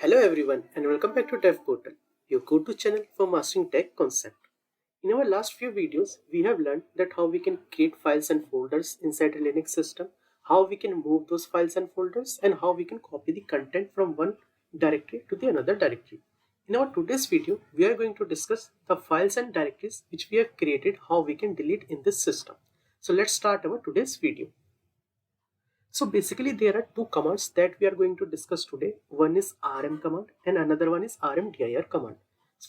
Hello everyone and welcome back to Dev Portal, your go-to channel for mastering tech concept. In our last few videos, we have learned that how we can create files and folders inside a Linux system, how we can move those files and folders, and how we can copy the content from one directory to the another directory. In our today's video, we are going to discuss the files and directories which we have created, how we can delete in this system. So let's start our today's video. So basically there are two commands that we are going to discuss today. One is rm command and another one is rmdir command.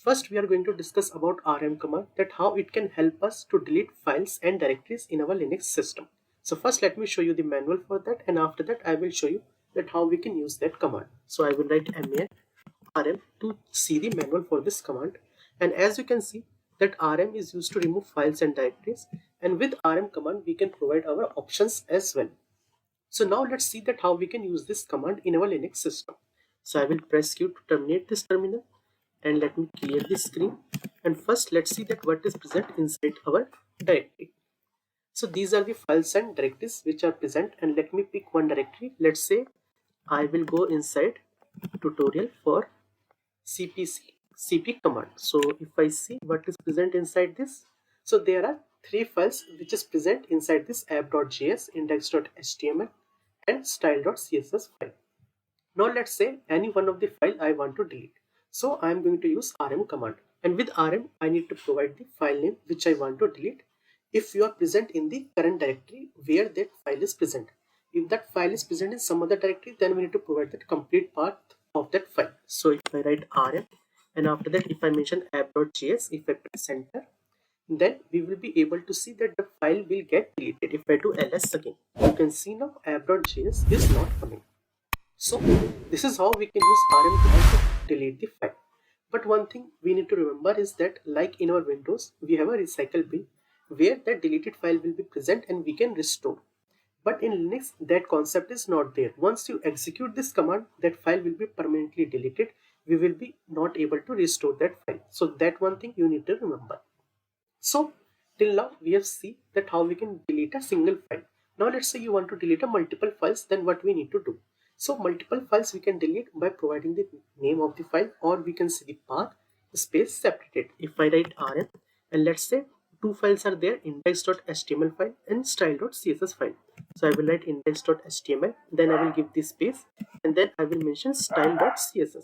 First we are going to discuss about rm command, that how it can help us to delete files and directories in our Linux system. So first let me show you the manual for that, and after that I will show you that how we can use that command. So I will write man rm to see the manual for this command, and as you can see that rm is used to remove files and directories, and with rm command we can provide our options as well. So now let's see that how we can use this command in our Linux system. So I will press Q to terminate this terminal, and let me clear this screen. And first let's see that what is present inside our directory. So these are the files and directories which are present, and let me pick one directory. Let's say I will go inside tutorial for cp command. So if I see what is present inside this, so there are three files which is present inside this app.js, index.html and style.css file. Now let's say any one of the file I want to delete. So I am going to use rm command, and with rm I need to provide the file name which I want to delete if you are present in the current directory where that file is present. If that file is present in some other directory, then we need to provide that complete path of that file. So if I write rm, and after that if I mention app.js, if I press enter, then we will be able to see that the file will get deleted. If I do ls again, you can see now app.js is not coming. So this is how we can use rm command to delete the file. But one thing we need to remember is that, like in our Windows, we have a recycle bin where that deleted file will be present and we can restore. But in Linux, that concept is not there. Once you execute this command, that file will be permanently deleted. We will be not able to restore that file. So that one thing you need to remember. So till now we have seen that how we can delete a single file. Now let's say you want to delete a multiple files, then what we need to do? So multiple files we can delete by providing the name of the file, or we can see the path space separated. If I write rm, and let's say two files are there, index.html file and style.css file. So I will write index.html, then I will give the space, and then I will mention style.css.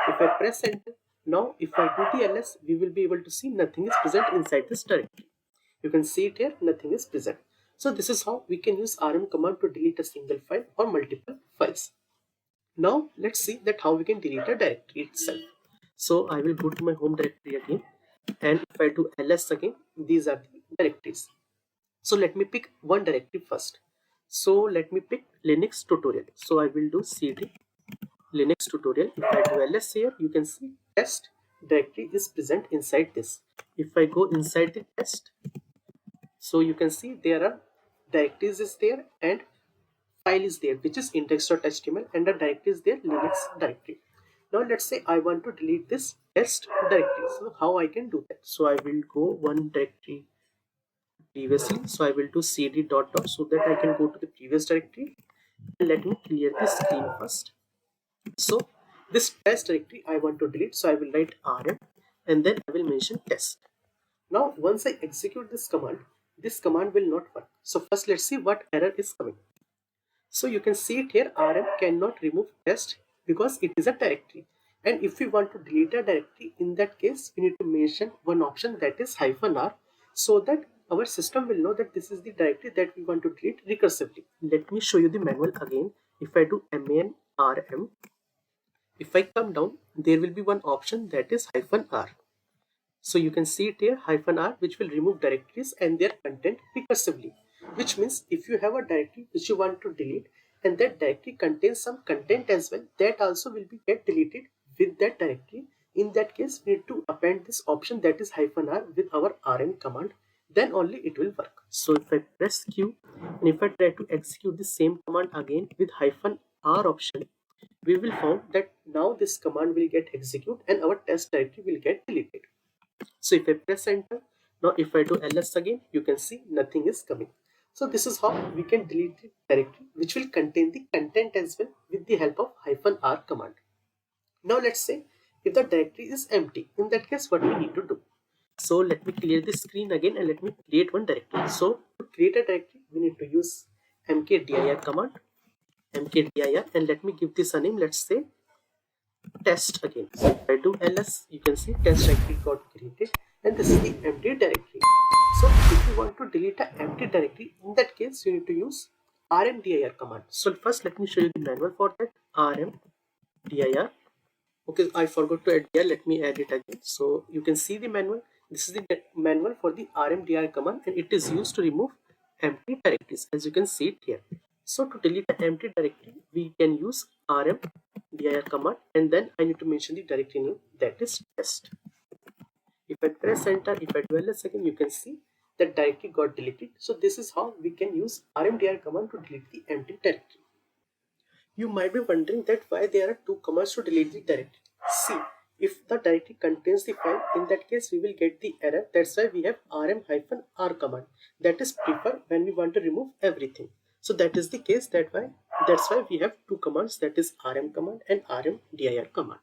If I press enter, now if I do the ls, we will be able to see nothing is present inside this directory. You can see it here, nothing is present. So this is how we can use rm command to delete a single file or multiple files. Now let's see that how we can delete a directory itself. So I will go to my home directory again, and if I do ls again, these are the directories. So let me pick one directory first. So let me pick Linux tutorial. So I will do cd Linux tutorial. If I do ls here, you can see test directory is present inside this. If I go inside the test, so you can see there are directories is there and file is there which is index.html, and the directory is there, Linux directory. Now let's say I want to delete this test directory. So how I can do that? So I will go one directory previously. So I will do cd dot so that I can go to the previous directory. And let me clear the screen first. So this test directory I want to delete, so I will write rm and then I will mention test. Now once I execute this command will not work. So first let's see what error is coming. So you can see it here, rm cannot remove test because it is a directory. And if we want to delete a directory, in that case we need to mention one option, that is -r, so that our system will know that this is the directory that we want to delete recursively. Let me show you the manual again. If I do man rm, if I come down, there will be one option that is -r. So you can see it here, -r, which will remove directories and their content recursively. Which means if you have a directory which you want to delete and that directory contains some content as well, that also will be get deleted with that directory. In that case, we need to append this option that is -r with our rm command. Then only it will work. So if I press Q and if I try to execute the same command again with -r option, we will find that now this command will get executed and our test directory will get deleted. So if I press enter, now if I do ls again, you can see nothing is coming. So this is how we can delete the directory which will contain the content as well with the help of -r command. Now let's say if the directory is empty, in that case what we need to do. So let me clear this screen again and let me create one directory. So to create a directory, we need to use mkdir command, mkdir, and let me give this a name. Let's say test again. So if I do ls, you can see test directory got created, and this is the empty directory. So if you want to delete an empty directory, in that case you need to use rmdir command. So first let me show you the manual for that. Rmdir. Okay, I forgot to add here. Let me add it again. So you can see the manual. This is the manual for the rmdir command, and it is used to remove empty directories, as you can see it here. So to delete an empty directory, we can use rmdir command, and then I need to mention the directory name, that is test. If I press enter, if I do ls again, you can see that directory got deleted. So this is how we can use rmdir command to delete the empty directory. You might be wondering that why there are two commands to delete the directory. See, if the directory contains the file, in that case we will get the error. That's why we have rm-r command. That is preferred when we want to remove everything. So that is the case. That's why we have two commands, that is rm command and rmdir command.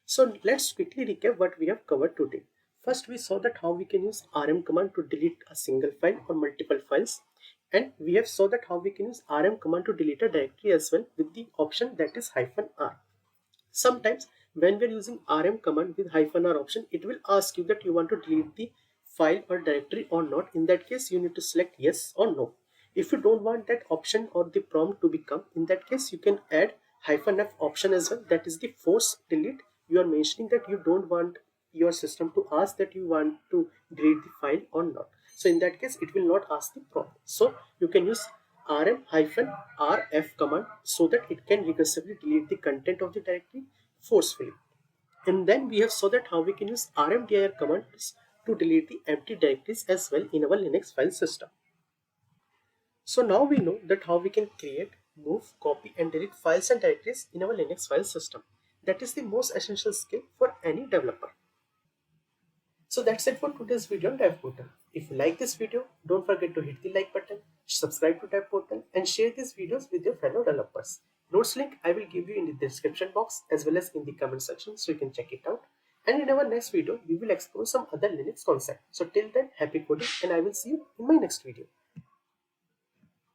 So let's quickly recap what we have covered today. First, we saw that how we can use rm command to delete a single file or multiple files, and we have saw that how we can use rm command to delete a directory as well with the option that is -r. Sometimes when we're using rm command with -r option, it will ask you that you want to delete the file or directory or not. In that case, you need to select yes or no. If you don't want that option or the prompt to become, in that case you can add -f option as well, that is the force delete. You are mentioning that you don't want your system to ask that you want to delete the file or not. So in that case it will not ask the prompt. So you can use rm-rf command so that it can recursively delete the content of the directory forcefully. And then we have saw that how we can use rmdir commands to delete the empty directories as well in our Linux file system. So now we know that how we can create, move, copy and delete files and directories in our Linux file system. That is the most essential skill for any developer. So that's it for today's video on Dev Portal. If you like this video, don't forget to hit the like button, subscribe to Dev Portal and share these videos with your fellow developers. Notes link I will give you in the description box as well as in the comment section so you can check it out. And in our next video, we will explore some other Linux concept. So till then, happy coding and I will see you in my next video.